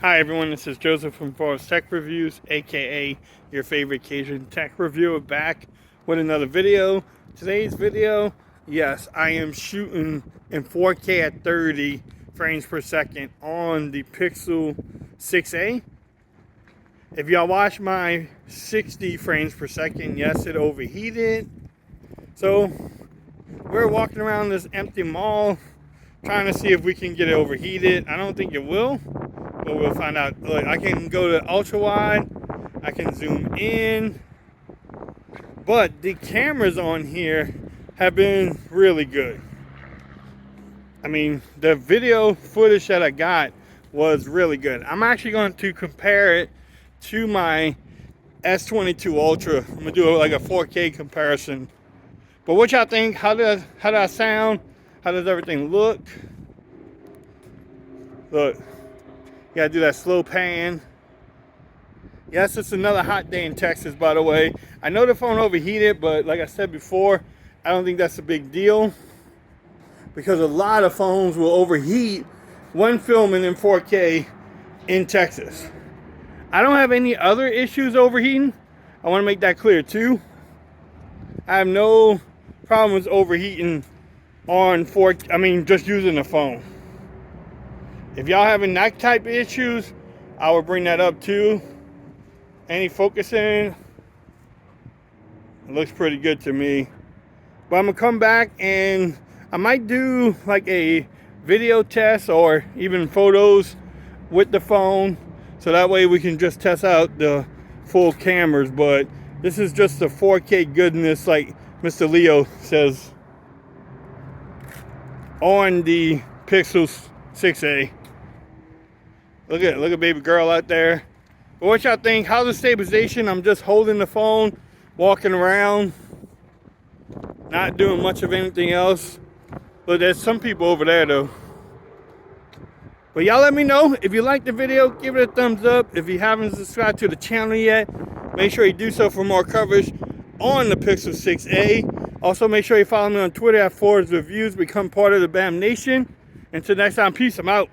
Hi everyone, this is Joseph from Forest Tech Reviews, aka your favorite Cajun tech reviewer, back with another video. Today's video, yes, I am shooting in 4K at 30 frames per second on the Pixel 6a. If y'all watch my 60 frames per second, yes, it overheated. So we're walking around this empty mall trying to see if we can get it overheated. I don't think it will, but we'll find out. Look, I can go to ultra wide, I can zoom in, but the cameras on here have been really good. I mean, the video footage that I got was really good. I'm actually going to compare it to my S22 Ultra. I'm gonna do like a 4K comparison. But what y'all think? How does I sound? How does everything look? Look, you gotta do that slow pan. Yes, it's another hot day in Texas, by the way. I know the phone overheated, but like I said before, I don't think that's a big deal, because a lot of phones will overheat when filming in 4K in Texas. I don't have any other issues overheating. I want to make that clear too. I have no problems overheating on 4K, I mean just using the phone. If y'all having that type of issues, I will bring that up too. Any focusing, it looks pretty good to me. But I'm gonna come back and I might do like a video test or even photos with the phone, so that way we can just test out the full cameras. But this is just the 4K goodness, like Mr. Leo says, on the Pixel 6a. Look at baby girl out there. But what y'all think? How's the stabilization? I'm just holding the phone, walking around, not doing much of anything else. But there's some people over there though. But y'all let me know if you like the video. Give it a thumbs up. If you haven't subscribed to the channel yet, make sure you do so for more coverage on the Pixel 6a. Also, make sure you follow me on Twitter at @ForestReviews. Become part of the BAM Nation. Until next time, peace. I'm out.